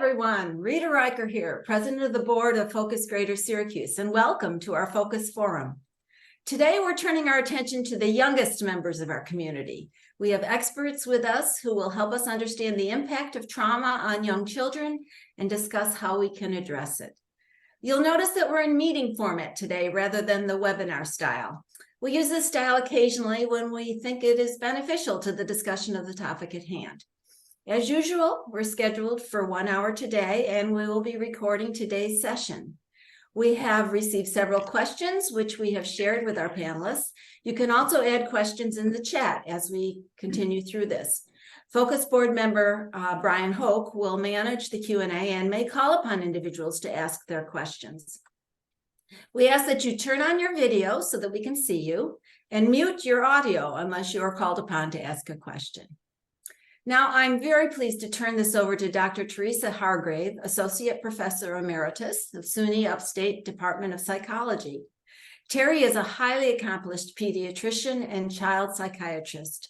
everyone. Rita Riker here, President of the Board of Focus Greater Syracuse, and welcome to our Focus Forum. Today, we're turning our attention to the youngest members of our community. We have experts with us who will help us understand the impact of trauma on young children and discuss how we can address it. You'll notice that we're in meeting format today rather than the webinar style. We use this style occasionally when we think it is beneficial to the discussion of the topic at hand. As usual, we're scheduled for 1 hour today, and we will be recording today's session. We have received several questions, which we have shared with our panelists. You can also add questions in the chat as we continue through this. Focus Board member Brian Hoke will manage the Q&A and may call upon individuals to ask their questions. We ask that you turn on your video so that we can see you, and mute your audio unless you are called upon to ask a question. Now, I'm very pleased to turn this over to Dr. Teresa Hargrave, Associate Professor Emeritus of SUNY Upstate Department of Psychology. Terry is a highly accomplished pediatrician and child psychiatrist.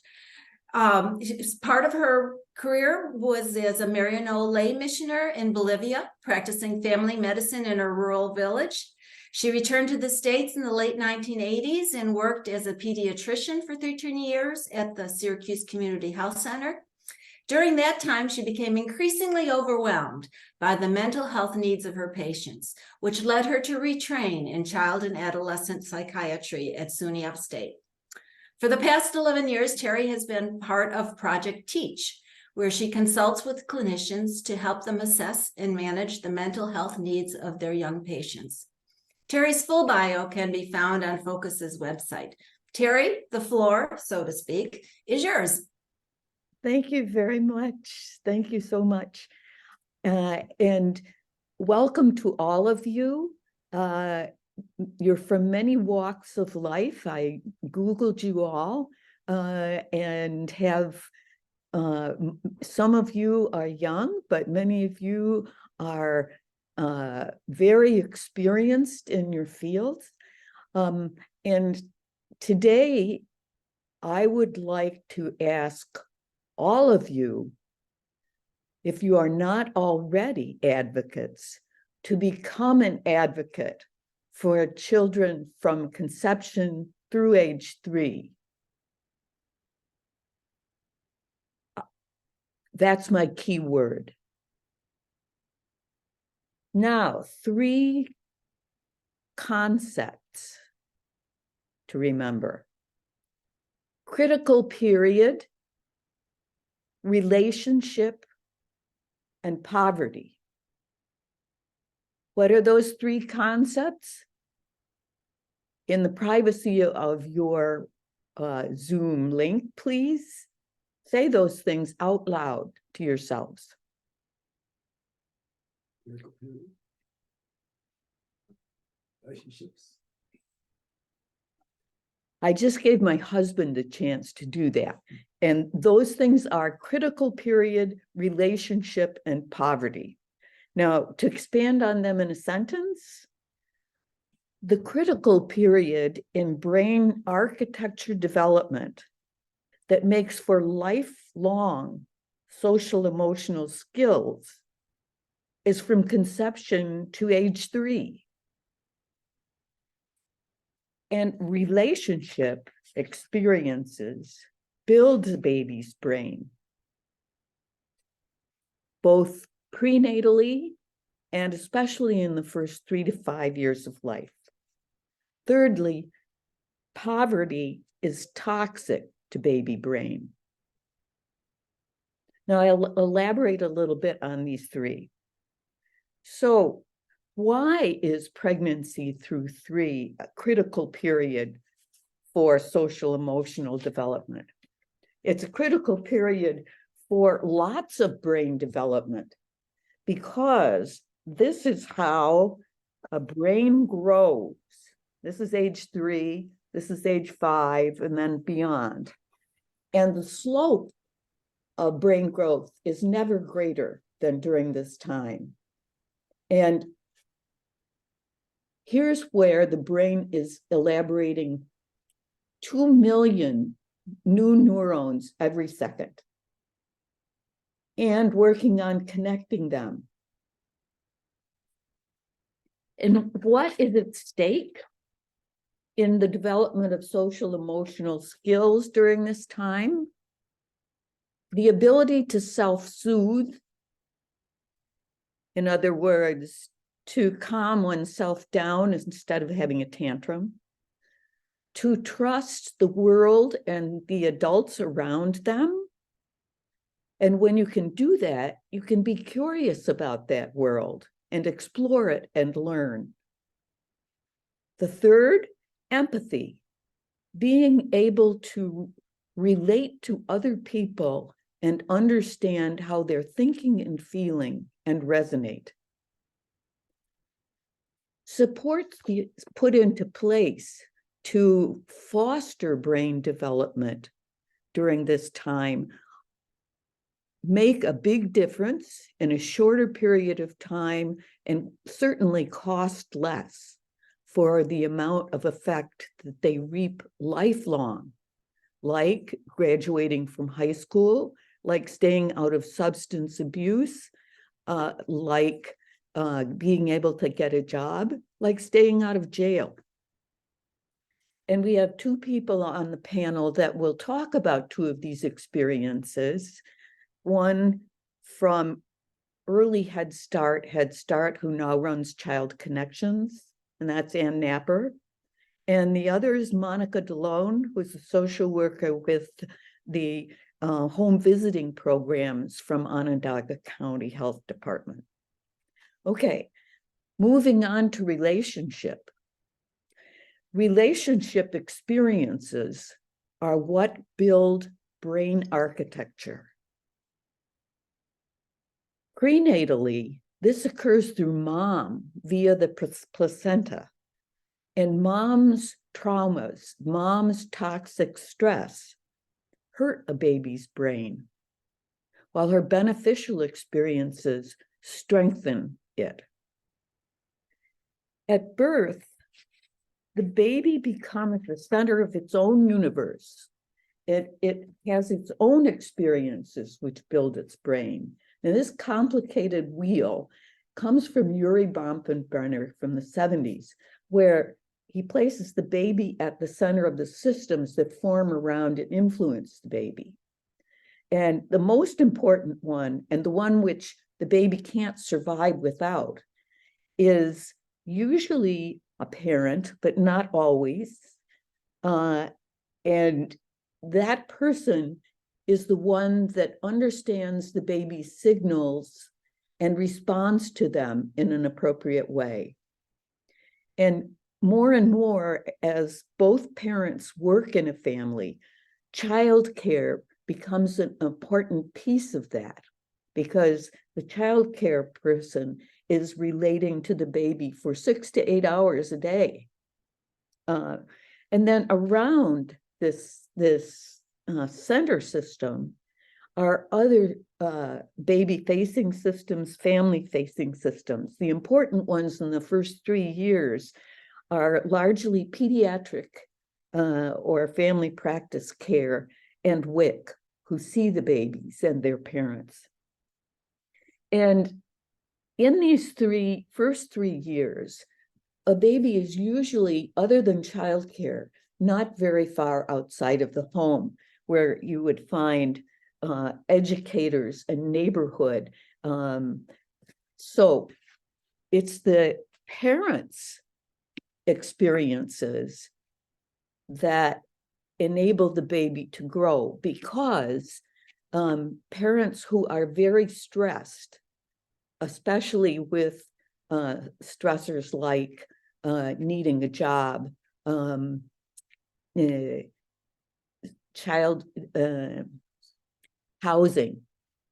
Part of her career was as a Mariano lay missioner in Bolivia, practicing family medicine in a rural village. She returned to the States in the late 1980s and worked as a pediatrician for 13 years at the Syracuse Community Health Center. During that time, she became increasingly overwhelmed by the mental health needs of her patients, which led her to retrain in child and adolescent psychiatry at SUNY Upstate. For the past 11 years, Terry has been part of Project Teach, where she consults with clinicians to help them assess and manage the mental health needs of their young patients. Terry's full bio can be found on Focus's website. Terry, the floor, so to speak, is yours. Thank you very much. Thank you so much. And welcome to all of you. You're from many walks of life. I Googled you all and have, some of you are young, but many of you are very experienced in your fields. And today, I would like to ask all of you, if you are not already advocates, to become an advocate for children from conception through age 3. That's my key word. Now, 3 concepts to remember. Critical period, relationship, and poverty. What are those 3 concepts? In the privacy of your Zoom link, please say those things out loud to yourselves. Relationships. I just gave my husband a chance to do that. And those things are critical period, relationship, and poverty. Now, to expand on them in a sentence, the critical period in brain architecture development that makes for lifelong social emotional skills is from conception to age 3. And relationship experiences builds a baby's brain, both prenatally and especially in the first 3 to 5 years of life. Thirdly, poverty is toxic to baby brain. Now, I'll elaborate a little bit on these 3. So, why is pregnancy through 3 a critical period for social emotional development? It's a critical period for lots of brain development because this is how a brain grows. This is age 3, this is age 5, and then beyond. And the slope of brain growth is never greater than during this time. And here's where the brain is elaborating 2 million new neurons every second and working on connecting them And what is at stake in the development of social emotional skills during this time? The ability to self-soothe, in other words, to calm oneself down instead of having a tantrum, to trust the world and the adults around them. And when you can do that, you can be curious about that world and explore it and learn. The third, empathy, being able to relate to other people and understand how they're thinking and feeling and resonate. Supports put into place to foster brain development during this time make a big difference in a shorter period of time and certainly cost less for the amount of effect that they reap lifelong, like graduating from high school, like staying out of substance abuse, like being able to get a job, like staying out of jail. And we have two people on the panel that will talk about two of these experiences. One from early Head Start, who now runs Child Connections, and that's Ann Napper. And the other is Monica DeLone, who's a social worker with the home visiting programs from Onondaga County Health Department. Okay, moving on to relationship. Relationship experiences are what build brain architecture. Prenatally, this occurs through mom via the placenta, and mom's traumas, mom's toxic stress hurt a baby's brain, while her beneficial experiences strengthen it. At birth, the baby becomes the center of its own universe. It has its own experiences which build its brain. And this complicated wheel comes from Yuri Bompenbrenner from the 70s, where he places the baby at the center of the systems that form around and influence the baby. And the most important one, and the one which the baby can't survive without, is usually a parent, but not always. And that person is the one that understands the baby's signals and responds to them in an appropriate way. And more, as both parents work in a family, childcare becomes an important piece of that, because the childcare person is relating to the baby for 6 to 8 hours a day. And then around this center system are other baby-facing systems, family-facing systems. The important ones in the first 3 years are largely pediatric or family practice care and WIC, who see the babies and their parents. And in these first 3 years, a baby is usually, other than childcare, not very far outside of the home, where you would find educators and neighborhood. So it's the parents' experiences that enable the baby to grow, because parents who are very stressed, especially with stressors like needing a job, child housing,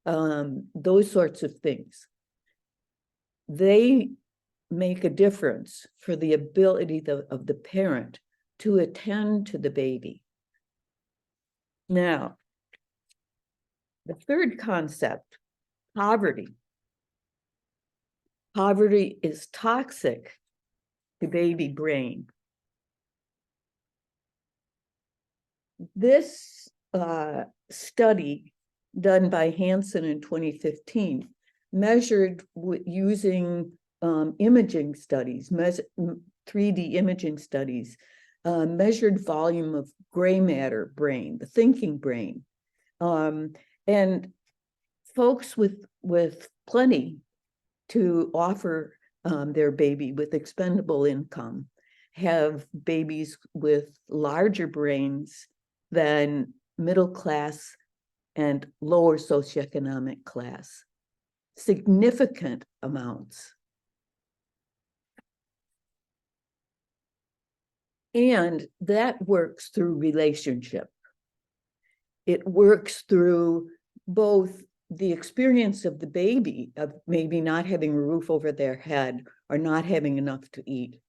those sorts of things, they make a difference for the ability of the parent to attend to the baby. Now, the third concept, poverty. Poverty is toxic to baby brain. This study done by Hansen in 2015 measured using imaging studies, 3D imaging studies, measured volume of gray matter brain, the thinking brain. And folks with plenty to offer their baby with expendable income have babies with larger brains than middle class and lower socioeconomic class, significant amounts. And that works through relationship. It works through both the experience of the baby of maybe not having a roof over their head or not having enough to eat,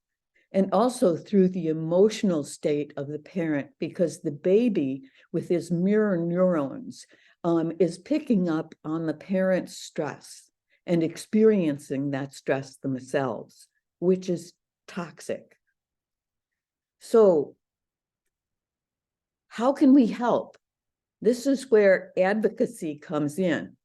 and also through the emotional state of the parent, because the baby with his mirror neurons is picking up on the parent's stress and experiencing that stress themselves, which is toxic. So how can we help? This is where advocacy comes in.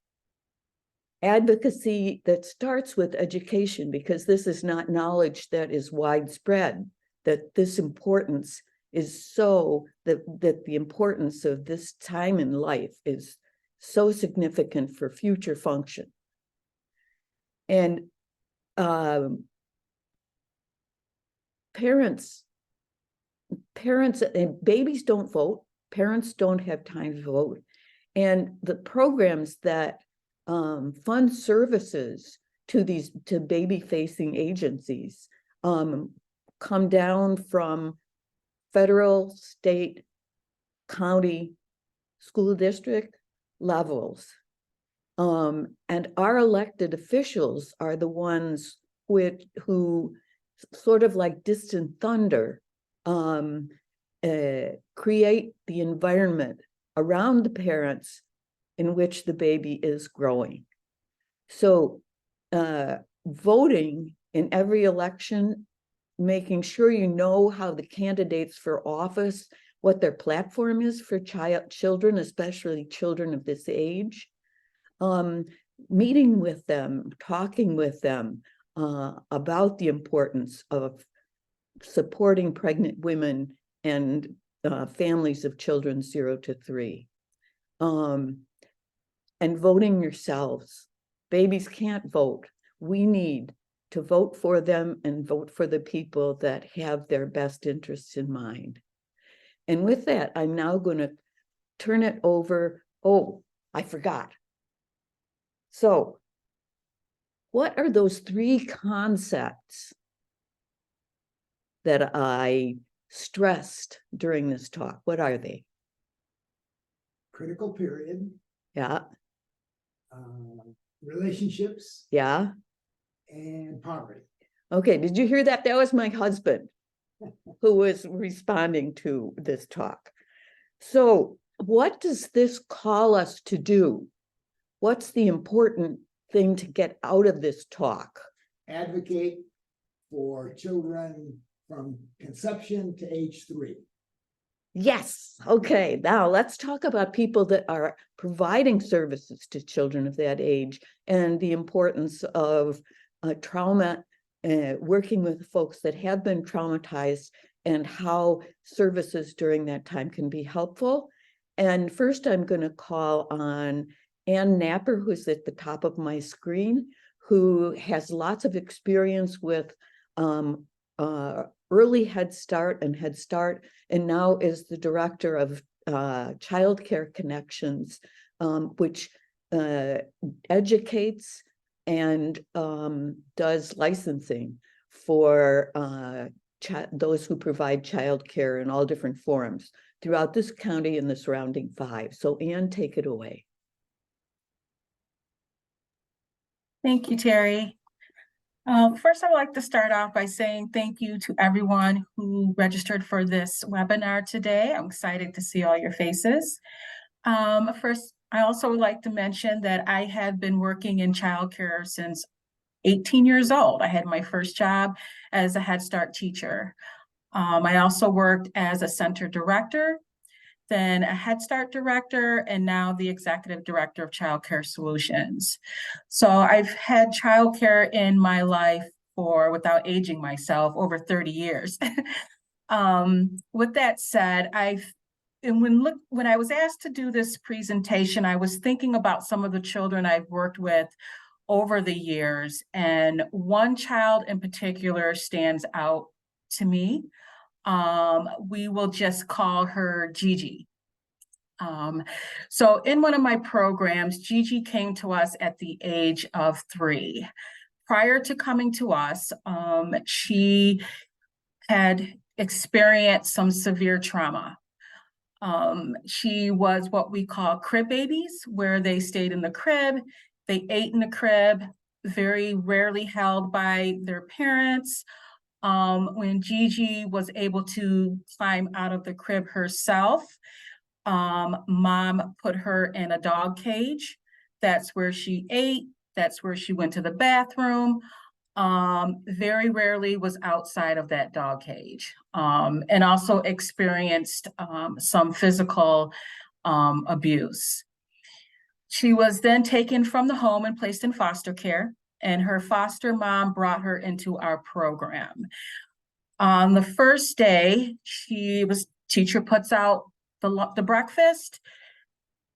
Advocacy that starts with education, because this is not knowledge that is widespread, that this importance is so, that the importance of this time in life is so significant for future function. And parents and babies don't vote. Parents don't have time to vote. And the programs that fund services to baby-facing agencies come down from federal, state, county, school district levels. And our elected officials are the ones who sort of like distant thunder create the environment around the parents in which the baby is growing. So voting in every election, making sure you know how the candidates for office, what their platform is for children, especially children of this age, meeting with them, talking with them about the importance of supporting pregnant women and families of children 0 to 3. And voting yourselves. Babies can't vote. We need to vote for them and vote for the people that have their best interests in mind. And with that, I'm now going to turn it over. Oh, I forgot. So, what are those 3 concepts that I stressed during this talk? What are they? Critical period. Yeah. Relationships. Yeah. And poverty. Okay, did you hear that? That was my husband who was responding to this talk. So what does this call us to do? What's the important thing to get out of this talk? Advocate for children from conception to age 3. Yes. Okay. Now let's talk about people that are providing services to children of that age and the importance of trauma, working with folks that have been traumatized and how services during that time can be helpful. And first, I'm going to call on Ann Napper, who's at the top of my screen, who has lots of experience with early Head Start, and now is the director of Child Care Connections, which educates and does licensing for those who provide child care in all different forms throughout this county and the surrounding 5. So Ann, take it away. Thank you, Terry. First, I would like to start off by saying thank you to everyone who registered for this webinar today. I'm excited to see all your faces. First, I also would like to mention that I have been working in childcare since 18 years old. I had my first job as a Head Start teacher. I also worked as a center director, then a Head Start director, and now the executive director of Child Care Solutions. So I've had childcare in my life for, without aging myself, over 30 years. With that said, when I was asked to do this presentation, I was thinking about some of the children I've worked with over the years, and one child in particular stands out to me. We will just call her Gigi. So in one of my programs, Gigi came to us at the age of 3. Prior to coming to us, she had experienced some severe trauma. She was what we call crib babies, where they stayed in the crib, they ate in the crib, very rarely held by their parents. When Gigi was able to climb out of the crib herself, mom put her in a dog cage. That's where she ate, that's where she went to the bathroom. Very rarely was outside of that dog cage, and also experienced some physical abuse. She was then taken from the home and placed in foster care, and her foster mom brought her into our program. On the first day, teacher puts out the breakfast.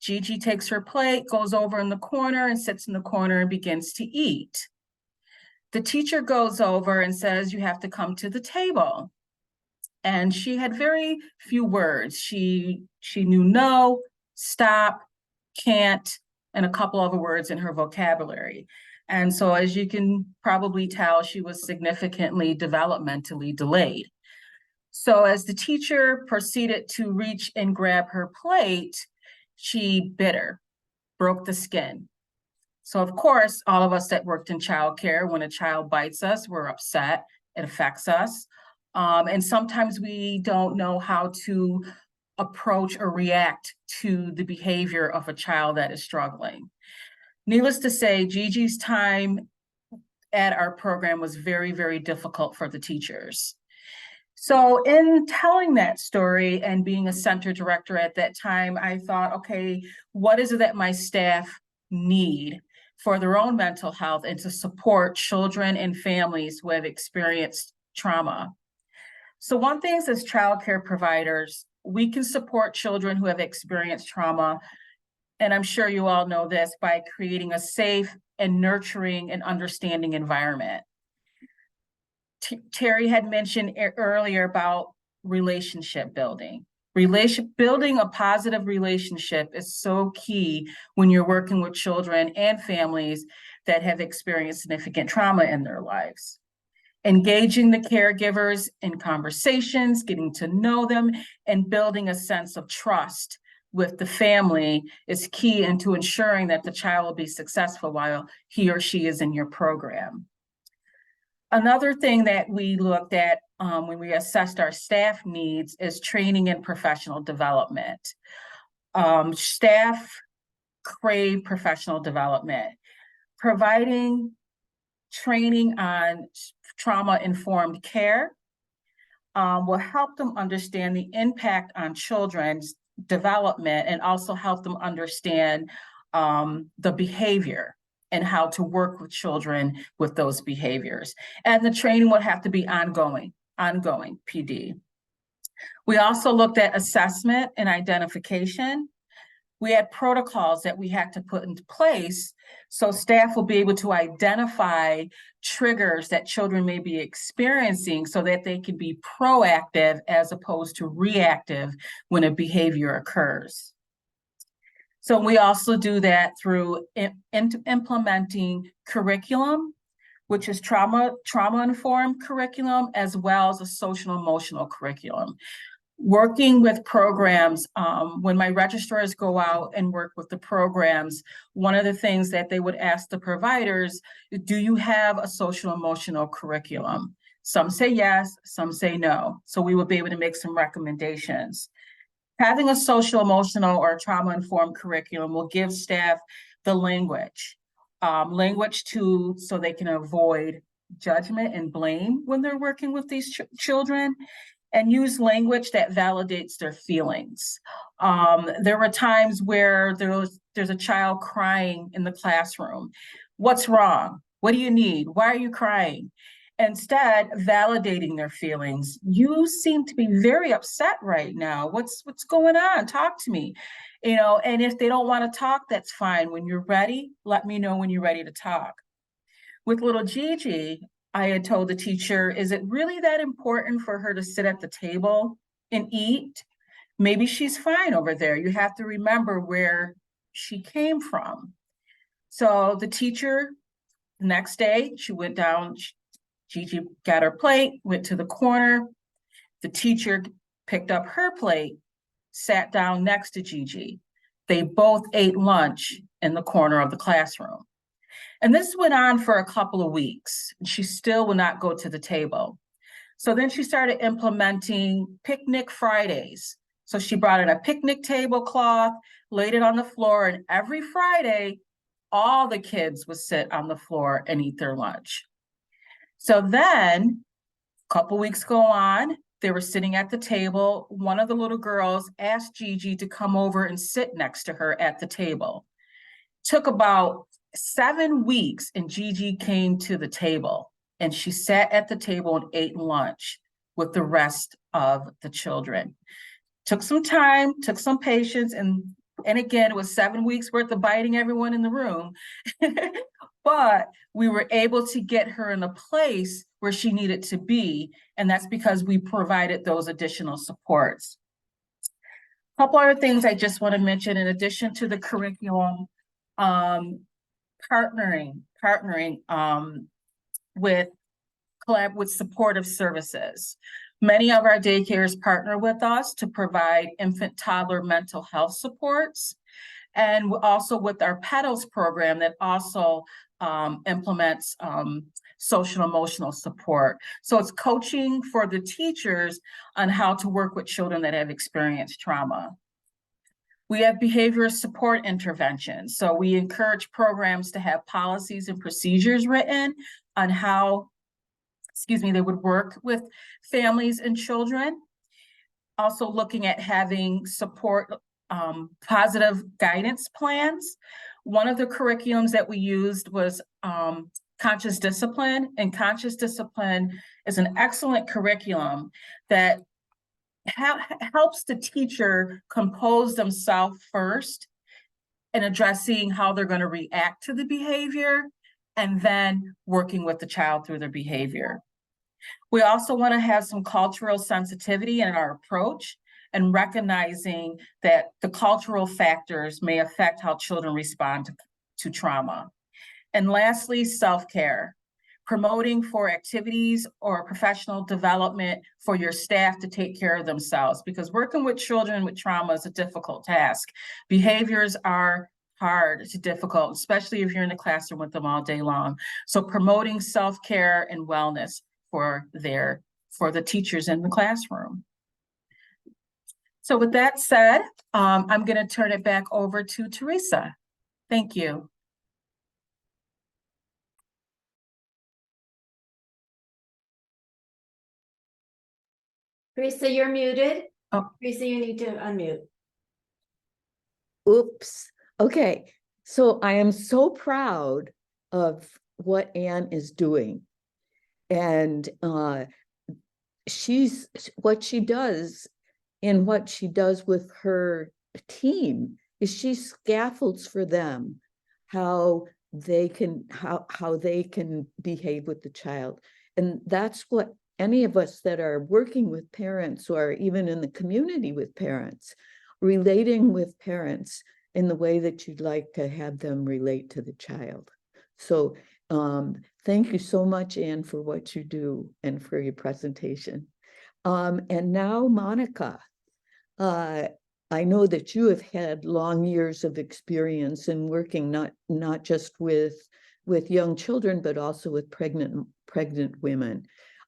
Gigi takes her plate, goes over in the corner and sits in the corner and begins to eat. The teacher goes over and says, "You have to come to the table." And she had very few words. She knew no, stop, can't, and a couple other words in her vocabulary. And so, as you can probably tell, she was significantly developmentally delayed. So as the teacher proceeded to reach and grab her plate, she bit her, broke the skin. So of course, all of us that worked in childcare, when a child bites us, we're upset, it affects us. And sometimes we don't know how to approach or react to the behavior of a child that is struggling. Needless to say, Gigi's time at our program was very, very difficult for the teachers. So in telling that story and being a center director at that time, I thought, okay, what is it that my staff need for their own mental health and to support children and families who have experienced trauma? So one thing is, as childcare providers, we can support children who have experienced trauma, and I'm sure you all know this, by creating a safe and nurturing and understanding environment. Terry had mentioned earlier about relationship building. Building a positive relationship is so key when you're working with children and families that have experienced significant trauma in their lives. Engaging the caregivers in conversations, getting to know them, and building a sense of trust with the family is key into ensuring that the child will be successful while he or she is in your program. Another thing that we looked at when we assessed our staff needs is training and professional development. Staff crave professional development. Providing training on trauma-informed care will help them understand the impact on children's development and also help them understand the behavior and how to work with children with those behaviors. And the training would have to be ongoing PD. We also looked at assessment and identification. We had protocols that we had to put into place so staff will be able to identify triggers that children may be experiencing so that they can be proactive as opposed to reactive when a behavior occurs. So we also do that through implementing curriculum, which is trauma-informed curriculum, as well as a social emotional curriculum. Working with programs, when my registrars go out and work with the programs, one of the things that they would ask the providers, do you have a social emotional curriculum? Some say yes, some say no. So we would be able to make some recommendations. Having a social emotional or trauma-informed curriculum will give staff the language so they can avoid judgment and blame when they're working with these children, and use language that validates their feelings. There were times where there's a child crying in the classroom. What's wrong? What do you need? Why are you crying? Instead, validating their feelings. You seem to be very upset right now. What's going on? Talk to me. You know, and if they don't want to talk, that's fine. When you're ready, let me know when you're ready to talk. With little Gigi, I had told the teacher, is it really that important for her to sit at the table and eat? Maybe she's fine over there. You have to remember where she came from. So the teacher, the next day, she went down, Gigi got her plate, went to the corner. The teacher picked up her plate, sat down next to Gigi. They both ate lunch in the corner of the classroom. And this went on for a couple of weeks. She still would not go to the table. So then she started implementing picnic Fridays. So she brought in a picnic tablecloth, laid it on the floor, and every Friday, all the kids would sit on the floor and eat their lunch. So then a couple weeks go on, they were sitting at the table. One of the little girls asked Gigi to come over and sit next to her at the table. Took about 7 weeks and Gigi came to the table and she sat at the table and ate lunch with the rest of the children. Took some time, took some patience, and again, it was 7 weeks worth of biting everyone in the room. But we were able to get her in a place where she needed to be, and that's because we provided those additional supports. A couple other things I just want to mention in addition to the curriculum, partnering with supportive services. Many of our daycares partner with us to provide infant toddler mental health supports, and also with our Panelists program that also implements social emotional support. So it's coaching for the teachers on how to work with children that have experienced trauma. We have behavior support interventions. So we encourage programs to have policies and procedures written on how, they would work with families and children. Also looking at having support, positive guidance plans. One of the curriculums that we used was conscious discipline, and conscious discipline is an excellent curriculum that helps the teacher compose themselves first in addressing how they're going to react to the behavior and then working with the child through their behavior. We also want to have some cultural sensitivity in our approach and recognizing that the cultural factors may affect how children respond to trauma. And lastly, self-care. Promoting for activities or professional development for your staff to take care of themselves, because working with children with trauma is a difficult task. Behaviors are hard, it's difficult, especially if you're in the classroom with them all day long. So promoting self-care and wellness for the teachers in the classroom. So with that said, I'm going to turn it back over to Teresa. Thank you. Teresa, you're muted. Oh. Teresa, you need to unmute. Oops. Okay. So I am so proud of what Anne is doing. And what she does with her team is she scaffolds for them how they can behave with the child. And that's what any of us that are working with parents or even in the community with parents, relating with parents in the way that you'd like to have them relate to the child. So thank you so much, Anne, for what you do and for your presentation. And now, Monica, I know that you have had long years of experience in working not just with young children, but also with pregnant women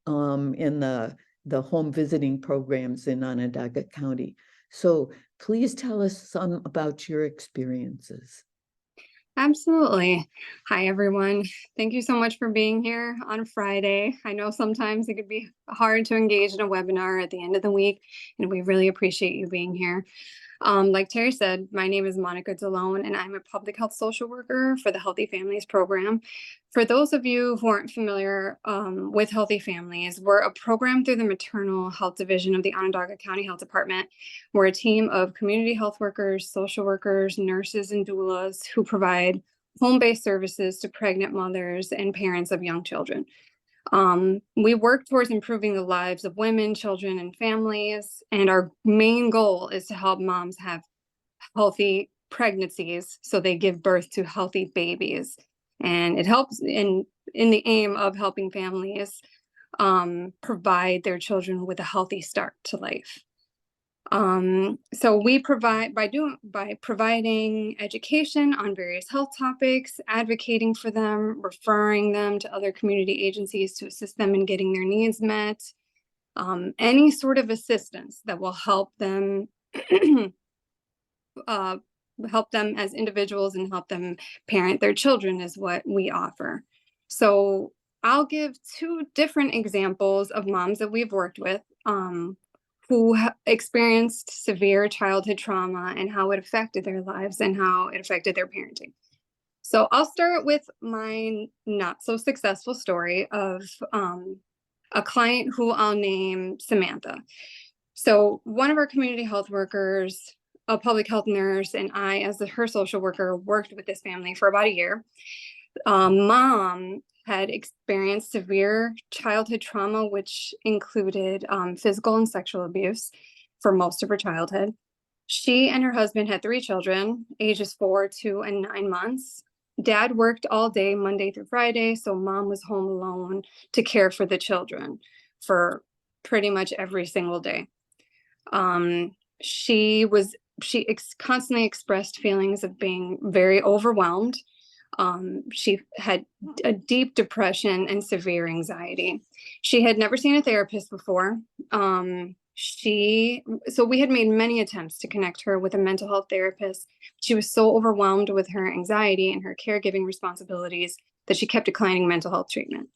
in the home visiting programs in Onondaga County. So please tell us some about your experiences. Absolutely. Hi, everyone. Thank you so much for being here on Friday. I know sometimes it could be hard to engage in a webinar at the end of the week, and we really appreciate you being here. Like Terry said, my name is Monica Delone, and I'm a public health social worker for the Healthy Families program. For those of you who aren't familiar with Healthy Families, we're a program through the Maternal Health Division of the Onondaga County Health Department. We're a team of community health workers, social workers, nurses, and doulas who provide home-based services to pregnant mothers and parents of young children. We work towards improving the lives of women, children, and families. And our main goal is to help moms have healthy pregnancies so they give birth to healthy babies. And it helps in the aim of helping families provide their children with a healthy start to life. So we provide by providing education on various health topics, advocating for them, referring them to other community agencies to assist them in getting their needs met, any sort of assistance that will help them as individuals and help them parent their children is what we offer. So I'll give two different examples of moms that we've worked with who experienced severe childhood trauma and how it affected their lives and how it affected their parenting. So I'll start with my not so successful story of a client who I'll name Samantha. So one of our community health workers, a public health nurse, and I, as her social worker, worked with this family for about a year. Mom had experienced severe childhood trauma, which included physical and sexual abuse for most of her childhood. She and her husband had 3 children, ages 4, 2, and 9 months. Dad worked all day, Monday through Friday, so mom was home alone to care for the children for pretty much every single day. She constantly expressed feelings of being very overwhelmed. She had a deep depression and severe anxiety. She had never seen a therapist before. So we had made many attempts to connect her with a mental health therapist. She was so overwhelmed with her anxiety and her caregiving responsibilities that she kept declining mental health treatment.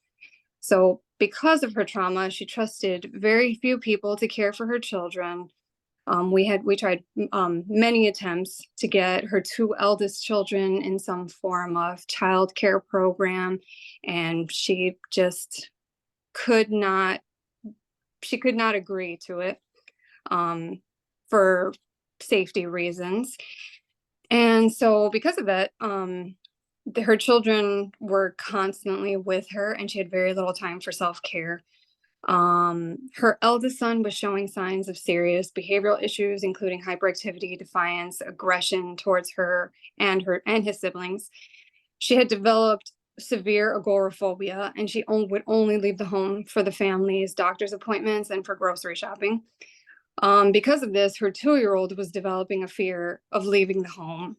So because of her trauma, she trusted very few people to care for her children. We tried many attempts to get her 2 eldest children in some form of child care program, and she just could not agree to it for safety reasons. And so because of that, her children were constantly with her, and she had very little time for self-care. Her eldest son was showing signs of serious behavioral issues, including hyperactivity, defiance, aggression towards her and his siblings. She had developed severe agoraphobia, and she would only leave the home for the family's doctor's appointments and for grocery shopping. Because of this, her 2-year-old was developing a fear of leaving the home.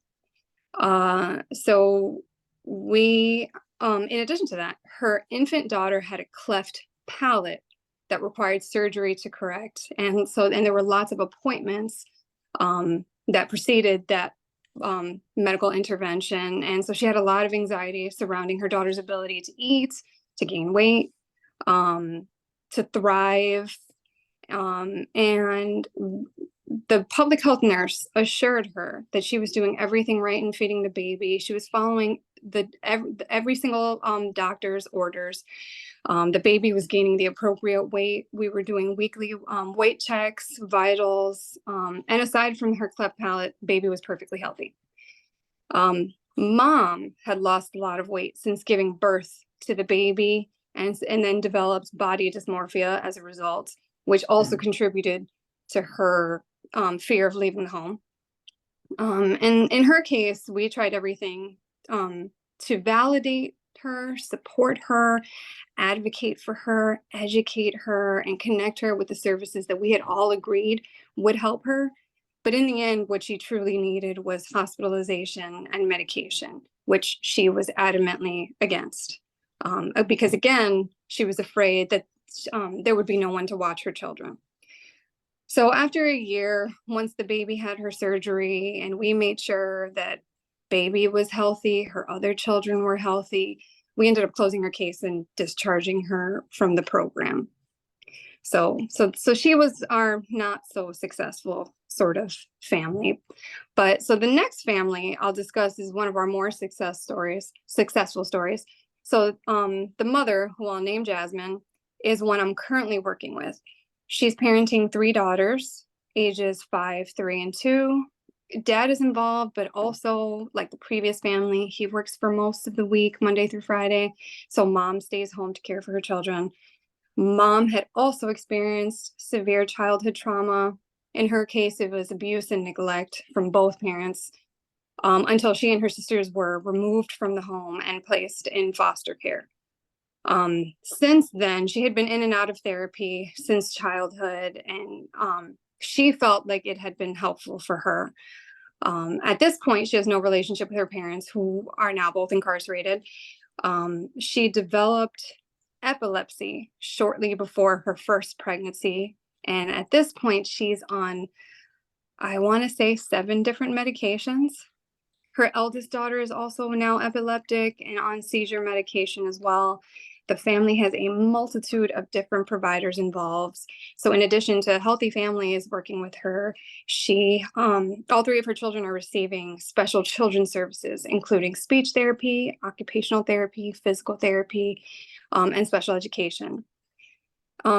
So we, in addition to that, her infant daughter had a cleft palate that required surgery to correct. And there were lots of appointments that preceded that medical intervention. And so she had a lot of anxiety surrounding her daughter's ability to eat, to gain weight, to thrive. And the public health nurse assured her that she was doing everything right in feeding the baby. She was following every single doctor's orders. The baby was gaining the appropriate weight. We were doing weekly weight checks, vitals, and aside from her cleft palate, baby was perfectly healthy. Mom had lost a lot of weight since giving birth to the baby, and then developed body dysmorphia as a result, which also contributed to her fear of leaving the home. And in her case, we tried everything to validate her, support her, advocate for her, educate her, and connect her with the services that we had all agreed would help her. But in the end, what she truly needed was hospitalization and medication, which she was adamantly against. Because again, she was afraid that there would be no one to watch her children. So after a year, once the baby had her surgery and we made sure that baby was healthy, her other children were healthy, we ended up closing her case and discharging her from the program. So she was our not so successful sort of family. But so the next family I'll discuss is one of our more successful stories. So the mother, who I'll name Jasmine, is one I'm currently working with. She's parenting 3 daughters, ages 5, 3, and 2. Dad is involved, but also, like the previous family, he works for most of the week, Monday through Friday. So mom stays home to care for her children. Mom had also experienced severe childhood trauma. In her case, it was abuse and neglect from both parents, until she and her sisters were removed from the home and placed in foster care. Since then, she had been in and out of therapy since childhood, and she felt like it had been helpful for her. At this point, she has no relationship with her parents, who are now both incarcerated. She developed epilepsy shortly before her first pregnancy. And at this point, she's on, I want to say, 7 different medications. Her eldest daughter is also now epileptic and on seizure medication as well. The family has a multitude of different providers involved. So in addition to Healthy Families working with her, all 3 of her children are receiving special children's services, including speech therapy, occupational therapy, physical therapy, and special education.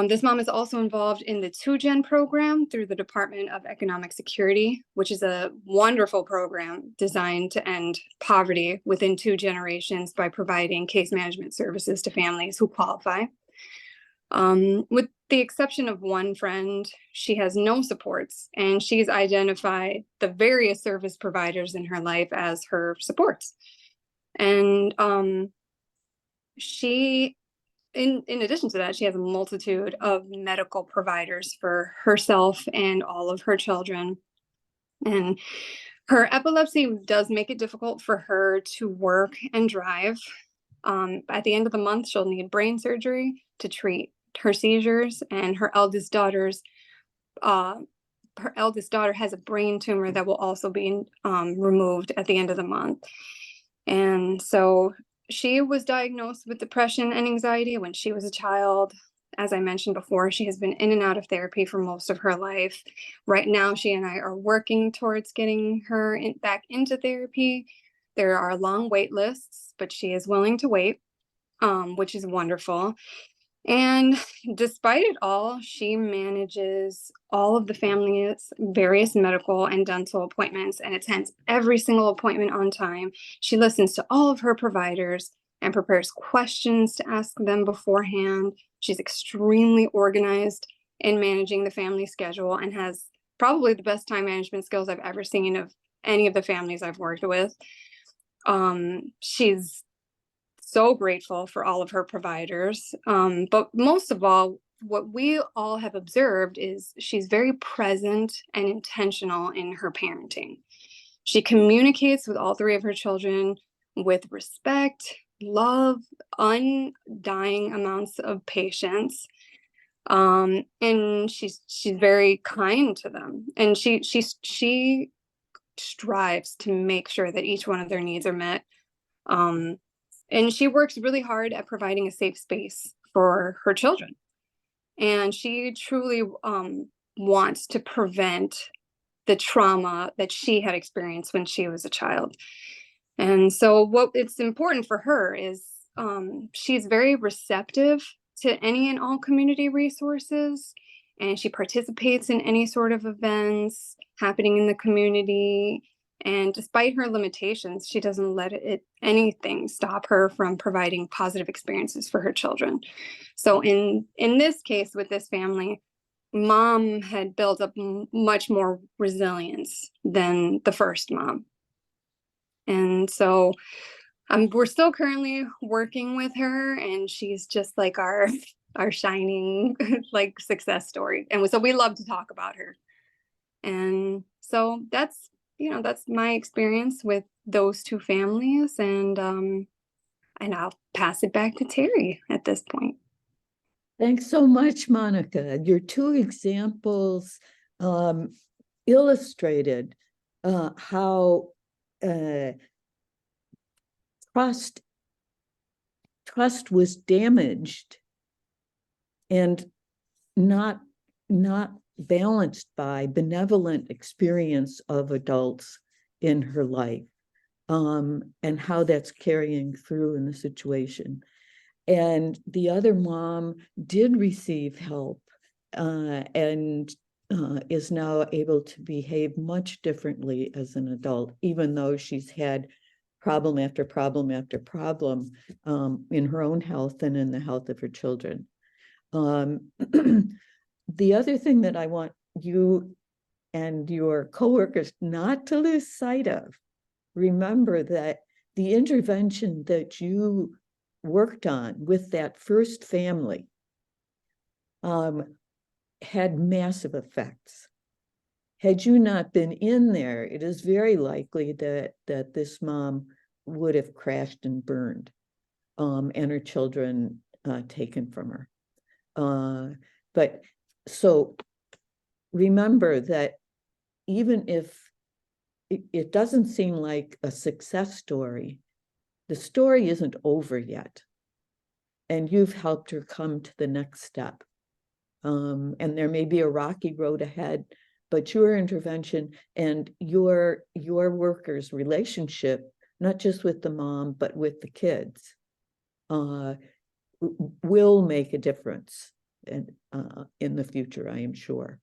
This mom is also involved in the 2Gen program through the Department of Economic Security, which is a wonderful program designed to end poverty within 2 generations by providing case management services to families who qualify. With the exception of one friend, she has no supports, and she's identified the various service providers in her life as her supports. And in addition to that, she has a multitude of medical providers for herself and all of her children. And her epilepsy does make it difficult for her to work and drive. At the end of the month, she'll need brain surgery to treat her seizures, and her eldest daughter has a brain tumor that will also be removed at the end of the month. And so she was diagnosed with depression and anxiety when she was a child. As I mentioned before, she has been in and out of therapy for most of her life. Right now, she and I are working towards getting her back into therapy. There are long wait lists, but she is willing to wait, which is wonderful. And despite it all, she manages all of the family's various medical and dental appointments and attends every single appointment on time. She listens to all of her providers and prepares questions to ask them beforehand. She's extremely organized in managing the family schedule and has probably the best time management skills I've ever seen of any of the families I've worked with. She's so grateful for all of her providers. But most of all, what we all have observed is she's very present and intentional in her parenting. She communicates with all 3 of her children with respect, love, undying amounts of patience. And she's very kind to them. And she strives to make sure that each one of their needs are met. And she works really hard at providing a safe space for her children. And she truly wants to prevent the trauma that she had experienced when she was a child. And so what it's important for her is she's very receptive to any and all community resources, and she participates in any sort of events happening in the community. And despite her limitations, she doesn't let anything stop her from providing positive experiences for her children. So in this case, with this family, mom had built up much more resilience than the first mom. And so we're still currently working with her, and she's just like our shining like success story. And so we love to talk about her. And so that's my experience with those 2 families, and I'll pass it back to Terry at this point. Thanks so much, Monica. Your 2 examples illustrated how trust was damaged and not not balanced by benevolent experience of adults in her life, and how that's carrying through in the situation. And the other mom did receive help, and is now able to behave much differently as an adult, even though she's had problem after problem after problem, in her own health and in the health of her children. The other thing that I want you and your coworkers not to lose sight of, remember that the intervention that you worked on with that first family had massive effects. Had you not been in there, it is very likely that this mom would have crashed and burned, and her children taken from her. But so remember that even if it doesn't seem like a success story, the story isn't over yet. And you've helped her come to the next step. And there may be a rocky road ahead, but your intervention and your workers' relationship, not just with the mom, but with the kids, will make a difference in the future, I am sure.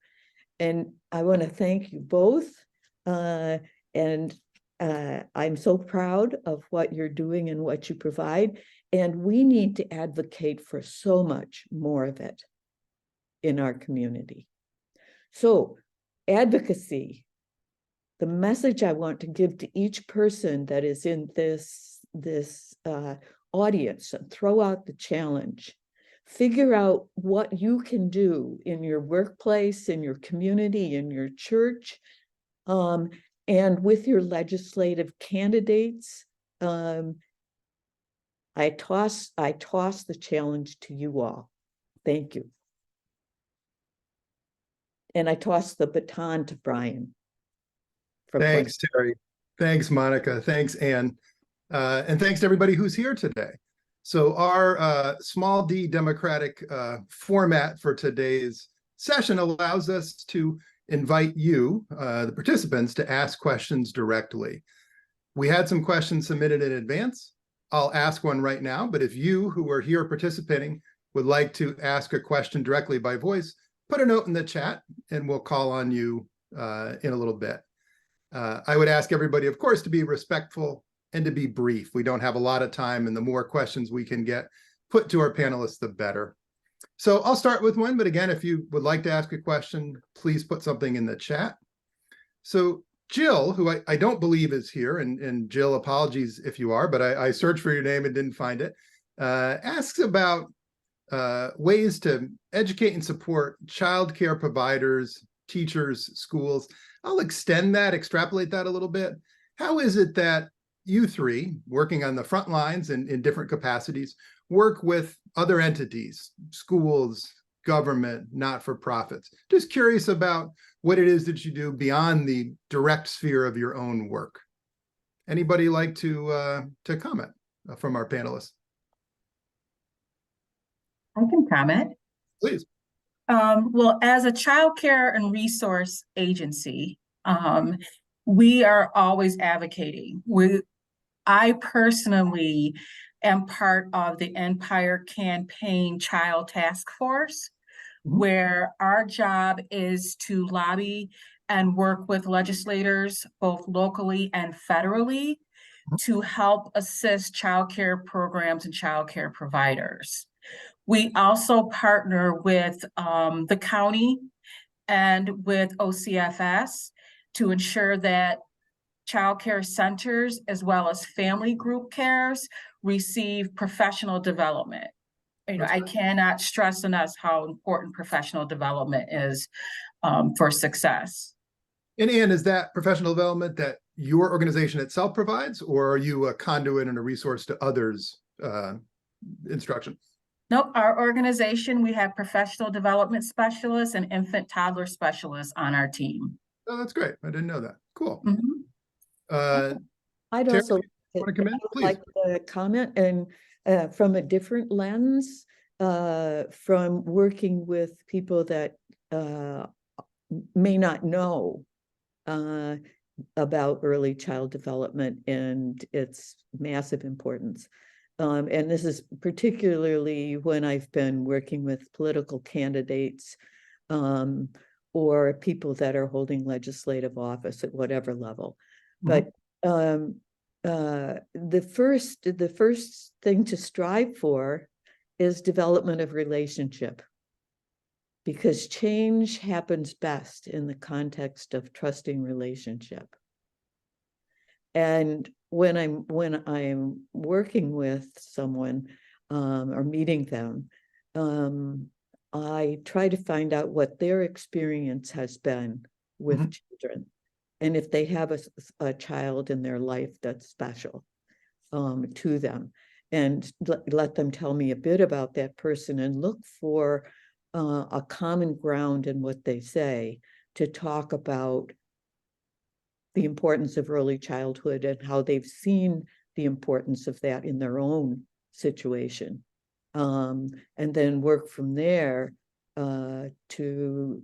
And I want to thank you both. And I'm so proud of what you're doing and what you provide. And we need to advocate for so much more of it in our community. So advocacy, the message I want to give to each person that is in this audience, and throw out the challenge. Figure out what you can do in your workplace, in your community, in your church, and with your legislative candidates. I toss the challenge to you all. Thank you. And I toss the baton to Brian. Thanks, Terry. Thanks, Monica. Thanks, Ann. And thanks to everybody who's here today. So our small d democratic format for today's session allows us to invite you, the participants, to ask questions directly. We had some questions submitted in advance. I'll ask one right now, but if you who are here participating would like to ask a question directly by voice, put a note in the chat and we'll call on you in a little bit. I would ask everybody, of course, to be respectful and to be brief. We don't have a lot of time, and the more questions we can get put to our panelists, the better. So I'll start with one, but again, if you would like to ask a question, please put something in the chat. So Jill, who I don't believe is here, and Jill, apologies if you are, but I searched for your name and didn't find it, asks about ways to educate and support childcare providers, teachers, schools. I'll extend that, extrapolate that a little bit. How is it that you three, working on the front lines and in different capacities, work with other entities, schools, government, not-for-profits? Just curious about what it is that you do beyond the direct sphere of your own work. Anybody like to comment from our panelists? I can comment. Please. Well, as a child care and resource agency, we are always advocating. I personally am part of the Empire Campaign Child Task Force, where our job is to lobby and work with legislators, both locally and federally, to help assist child care programs and child care providers. We also partner with the county and with OCFS to ensure that child care centers, as well as family group cares, receive professional development. You know, I cannot stress enough how important professional development is for success. And Ann, is that professional development that your organization itself provides, or are you a conduit and a resource to others' instruction? Nope, our organization, we have professional development specialists and infant toddler specialists on our team. Oh, that's great. I didn't know that. Cool. I'd Terry, also like to comment, and from a different lens, from working with people that may not know about early child development and its massive importance. And this is particularly when I've been working with political candidates or people that are holding legislative office at whatever level. But the first thing to strive for is development of relationship, because change happens best in the context of trusting relationship. And when I'm working with someone or meeting them, I try to find out what their experience has been with children, and if they have a child in their life that's special to them, and let them tell me a bit about that person, and look for a common ground in what they say to talk about the importance of early childhood and how they've seen the importance of that in their own situation. And then work from there to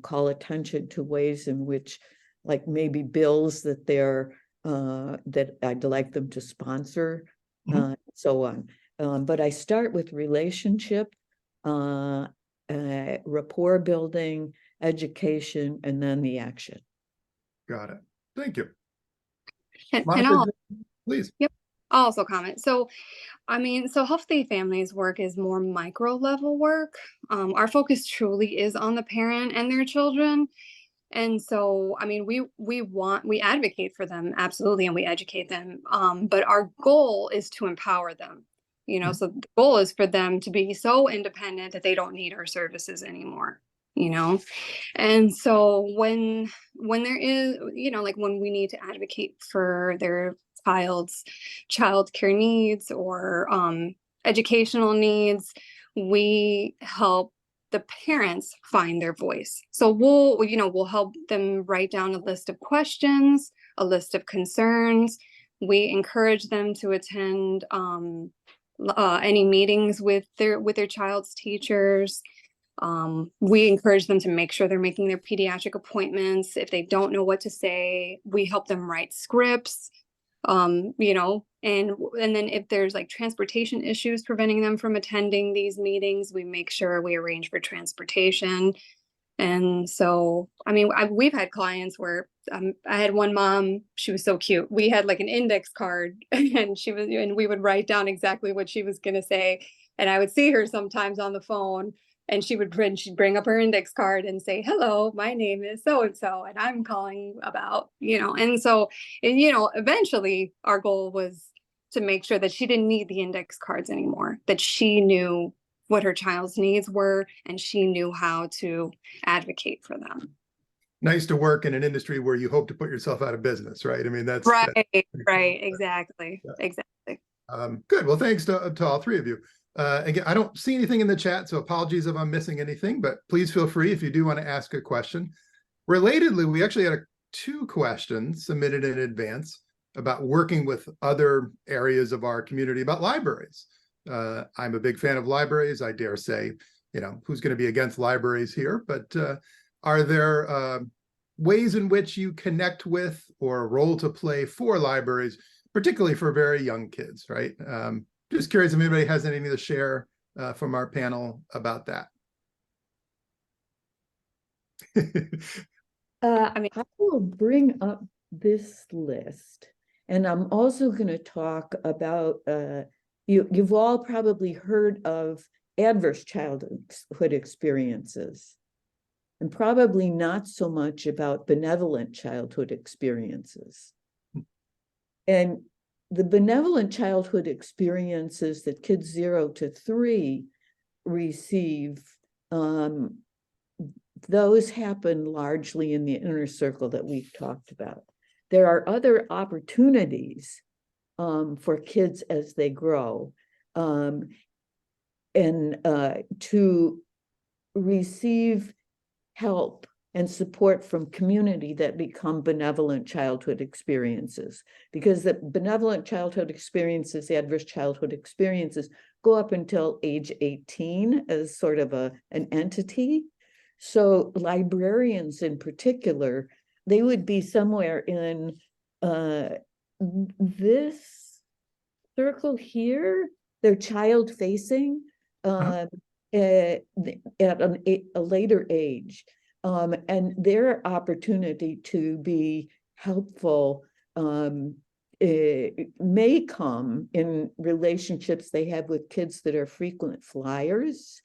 call attention to ways in which, like maybe bills that that I'd like them to sponsor, so on. But I start with relationship, rapport building, education, and then the action. Got it. Thank you. And Monica, please. Yep. I'll also comment. So, I mean, so Healthy Families work is more micro level work. Our focus truly is on the parent and their children. And so, I mean, we advocate for them, absolutely, and we educate them. But our goal is to empower them. You know, so the goal is for them to be so independent that they don't need our services anymore. You know, and so when there is, you know, like when we need to advocate for their childcare needs or educational needs, we help the parents find their voice. So we'll help them write down a list of questions, a list of concerns. We encourage them to attend any meetings with their child's teachers. We encourage them to make sure they're making their pediatric appointments. If they don't know what to say, we help them write scripts, you know, and then if there's like transportation issues preventing them from attending these meetings, we make sure we arrange for transportation. And so, I mean, we've had clients where I had one mom, she was so cute. We had like an index card and we would write down exactly what she was going to say. And I would see her sometimes on the phone, and she'd bring up her index card and say, hello, my name is so-and-so, and I'm calling about, you know, and so, you know, eventually our goal was to make sure that she didn't need the index cards anymore, that she knew what her child's needs were, and she knew how to advocate for them. Nice to work in an industry where you hope to put yourself out of business, right? I mean, that's right, cool. exactly. Yeah. Exactly. Good. Well, thanks to all three of you. Again, I don't see anything in the chat, so apologies if I'm missing anything, but please feel free if you do want to ask a question. Relatedly, we actually had two questions submitted in advance about working with other areas of our community about libraries. I'm a big fan of libraries. I dare say, you know, who's going to be against libraries here? But are there ways in which you connect with or a role to play for libraries, particularly for very young kids, right? Just curious if anybody has anything to share from our panel about that. I will bring up this list, and I'm also going to talk about, you've all probably heard of adverse childhood experiences, and probably not so much about benevolent childhood experiences. And the benevolent childhood experiences that kids 0 to 3 receive, those happen largely in the inner circle that we've talked about. There are other opportunities for kids as they grow, and to receive help and support from community that become benevolent childhood experiences. Because the benevolent childhood experiences, adverse childhood experiences, go up until age 18 as sort of an entity. So librarians in particular, they would be somewhere in this circle here. They're child facing at a later age. And their opportunity to be helpful may come in relationships they have with kids that are frequent flyers,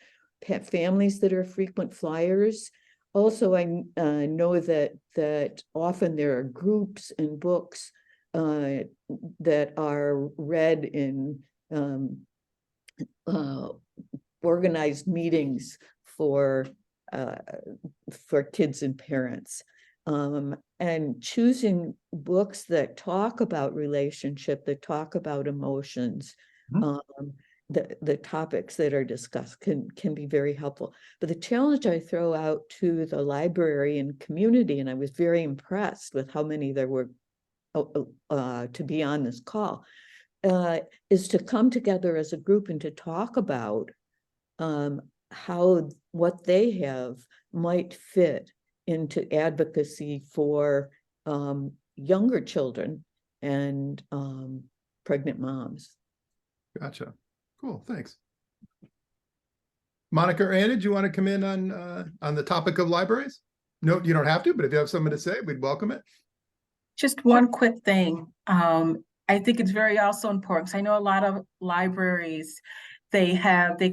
families that are frequent flyers. Also, I know that often there are groups and books that are read in organized meetings for kids and parents, and choosing books that talk about relationship, that talk about emotions, the topics that are discussed can be very helpful. But the challenge I throw out to the library and community, and I was very impressed with how many there were to be on this call, is to come together as a group and to talk about how what they have might fit into advocacy for younger children and pregnant moms. Gotcha. Cool, thanks. Monica or Anna, do you want to come in on the topic of libraries? No, you don't have to, but if you have something to say, we'd welcome it. Just one quick thing. I think it's very also important, because I know a lot of libraries, they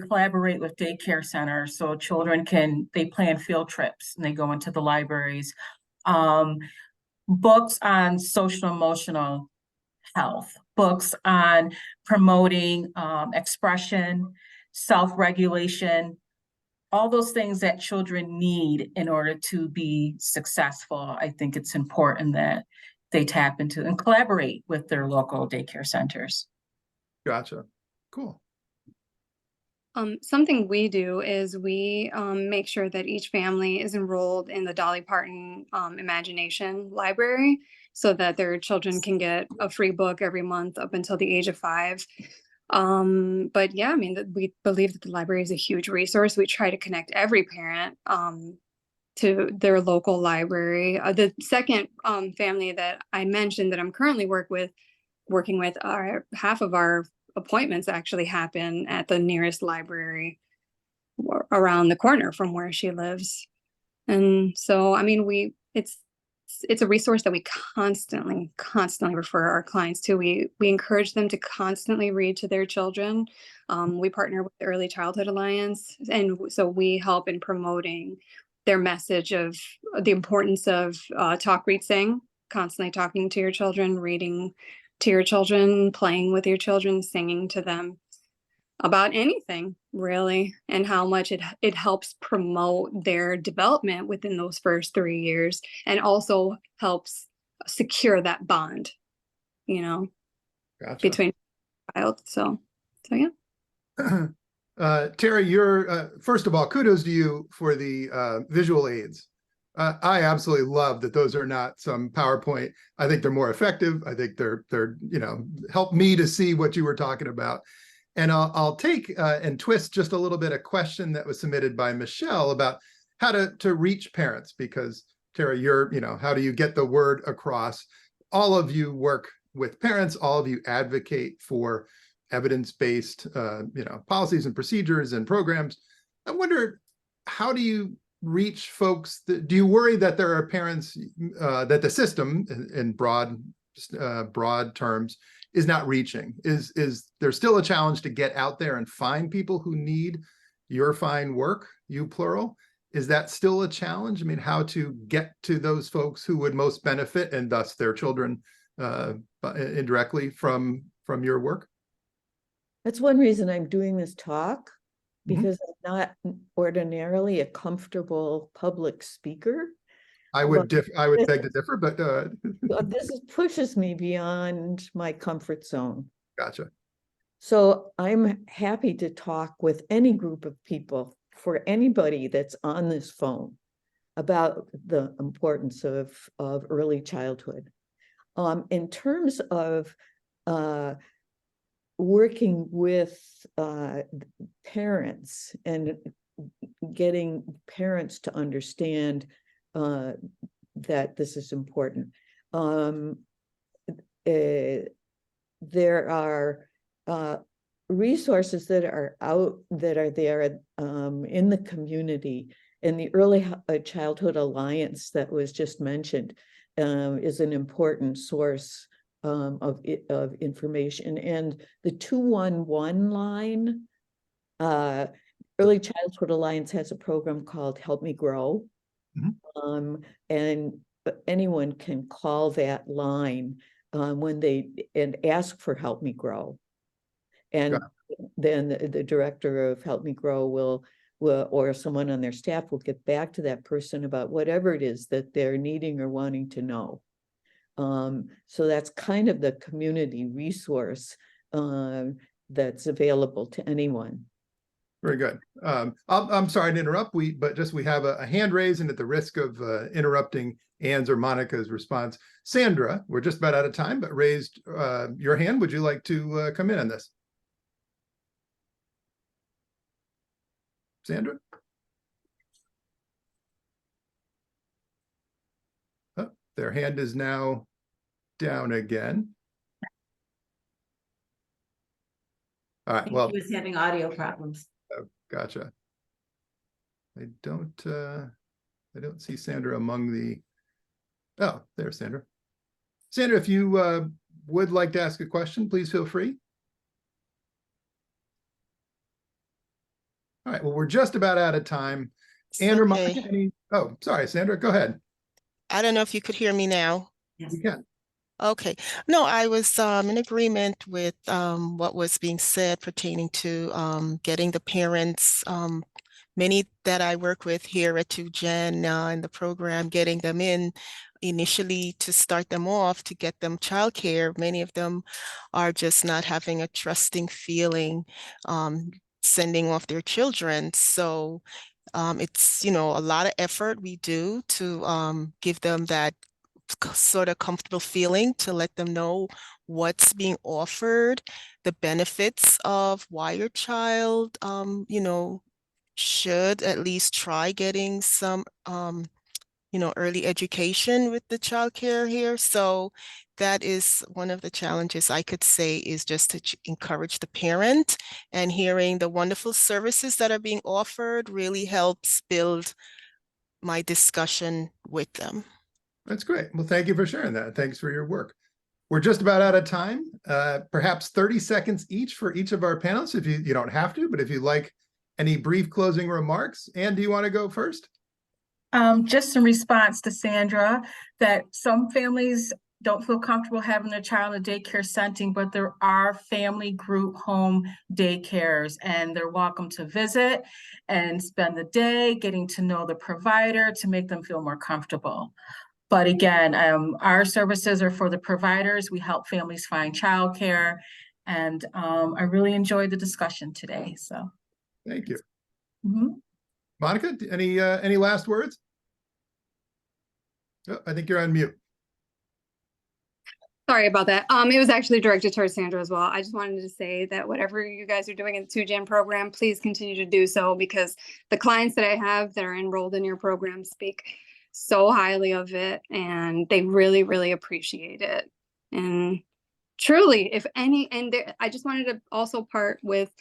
collaborate with daycare centers, so children they plan field trips and they go into the libraries. Books on social emotional health, books on promoting expression, self-regulation, all those things that children need in order to be successful. I think it's important that they tap into and collaborate with their local daycare centers. Gotcha. Cool. Something we do is we make sure that each family is enrolled in the Dolly Parton Imagination Library, so that their children can get a free book every month up until the age of 5. But yeah, I mean, we believe that the library is a huge resource. We try to connect every parent to their local library. The second family that I mentioned that I'm currently working with, half of our appointments actually happen at the nearest library around the corner from where she lives. And so, I mean, it's a resource that we constantly refer our clients to. We encourage them to constantly read to their children. We partner with the Early Childhood Alliance, and so we help in promoting their message of the importance of talk, read, sing, constantly talking to your children, reading to your children, playing with your children, singing to them about anything really, and how much it helps promote their development within those first 3 years, and also helps secure that bond, Gotcha. between child. So yeah. Terry, you're first of all, kudos to you for the visual aids. I absolutely love that those are not some PowerPoint. I think they're more effective. I think they're help me to see what you were talking about. And I'll take and twist just a little bit a question that was submitted by Michelle about how to reach parents, because Terry, how do you get the word across? All of you work with parents, all of you advocate for evidence-based policies and procedures and programs. I wonder, how do you reach folks? Do you worry that there are parents that the system in broad terms is not reaching? Is there still a challenge to get out there and find people who need your fine work, you plural? Is that still a challenge? I mean, how to get to those folks who would most benefit, and thus their children indirectly from your work? That's one reason I'm doing this talk, because I'm not ordinarily a comfortable public speaker. I would beg to differ, but this pushes me beyond my comfort zone. Gotcha. So I'm happy to talk with any group of people, for anybody that's on this phone, about the importance of early childhood. In terms of working with parents and getting parents to understand that this is important. There are resources that are there in the community, and the Early Childhood Alliance that was just mentioned is an important source of information. And the 211 line, Early Childhood Alliance has a program called Help Me Grow. And anyone can call that line and ask for Help Me Grow. And then the director of Help Me Grow will or someone on their staff will get back to that person about whatever it is that they're needing or wanting to know. So that's kind of the community resource that's available to anyone. Very good. I'm sorry to interrupt. We have a hand raised, and at the risk of interrupting Ann's or Monica's response, Sandra, we're just about out of time, but raised your hand. Would you like to come in on this? Sandra? Oh, their hand is now down again. All right, well, He was having audio problems. Gotcha. I don't see Sandra among the, oh, there's Sandra. Sandra, if you would like to ask a question, please feel free. All right, well, we're just about out of time. Ann or Monica, oh, sorry, Sandra, go ahead. I don't know if you could hear me now. Yes. You can. Okay. No, I was in agreement with what was being said pertaining to getting the parents, many that I work with here at 2Gen in the program, getting them in initially to start them off, to get them childcare. Many of them are just not having a trusting feeling sending off their children. So it's, a lot of effort we do to give them that sort of comfortable feeling, to let them know what's being offered, the benefits of why your child, should at least try getting some, early education with the childcare here. So that is one of the challenges I could say, is just to encourage the parent, and hearing the wonderful services that are being offered really helps build my discussion with them. That's great. Well, thank you for sharing that. Thanks for your work. We're just about out of time. Perhaps 30 seconds each for each of our panelists. If you don't have to, but if you'd like any brief closing remarks. Ann, do you want to go first? Just in response to Sandra, that some families don't feel comfortable having their child in a daycare setting, but there are family group home daycares, and they're welcome to visit and spend the day getting to know the provider to make them feel more comfortable. But again, our services are for the providers. We help families find childcare, and I really enjoyed the discussion today. So, thank you. Mm-hmm. Monica, any last words? Oh, I think you're on mute. Sorry about that. It was actually directed towards Sandra as well. I just wanted to say that whatever you guys are doing in the 2Gen program, please continue to do so, because the clients that I have that are enrolled in your program speak so highly of it, and they really, really appreciate it. And truly, if any, and there, I just wanted to also part with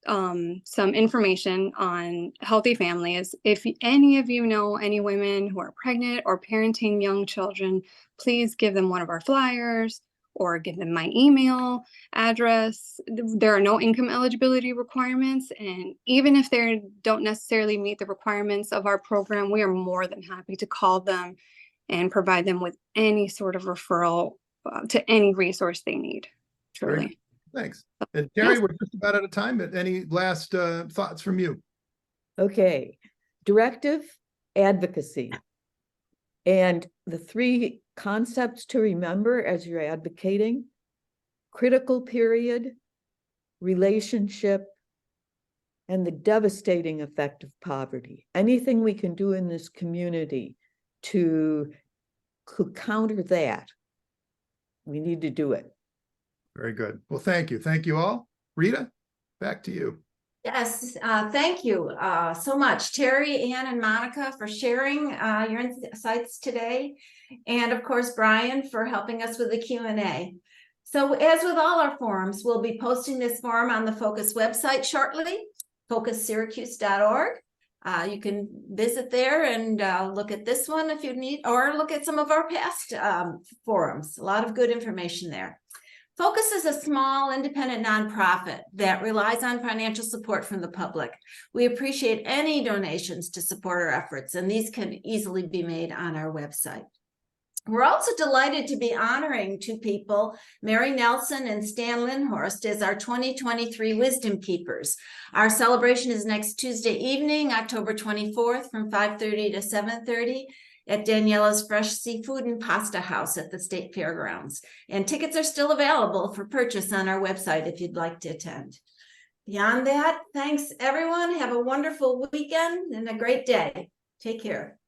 some information on healthy families. If any of you know any women who are pregnant or parenting young children, please give them one of our flyers or give them my email address. There are no income eligibility requirements, and even if they don't necessarily meet the requirements of our program, we are more than happy to call them and provide them with any sort of referral to any resource they need. Truly. Thanks. And Terry, Yes. we're just about out of time, but any last thoughts from you? Okay, directive, advocacy. And the three concepts to remember as you're advocating: critical period, relationship, and the devastating effect of poverty. Anything we can do in this community to counter that, we need to do it. Very good. Well, thank you. Thank you all. Rita, back to you. Yes, thank you so much, Terry, Ann, and Monica, for sharing your insights today. And of course, Brian, for helping us with the Q&A. So as with all our forums, we'll be posting this forum on the Focus website shortly, focussyracuse.org. You can visit there and look at this one if you need, or look at some of our past forums. A lot of good information there. Focus is a small independent nonprofit that relies on financial support from the public. We appreciate any donations to support our efforts, and these can easily be made on our website. We're also delighted to be honoring two people, Mary Nelson and Stan Lindhorst, as our 2023 Wisdom Keepers. Our celebration is next Tuesday evening, October 24th, from 5:30 to 7:30. At Daniela's Fresh Seafood and Pasta House at the State Fairgrounds. And tickets are still available for purchase on our website if you'd like to attend. Beyond that, thanks everyone. Have a wonderful weekend and a great day. Take care.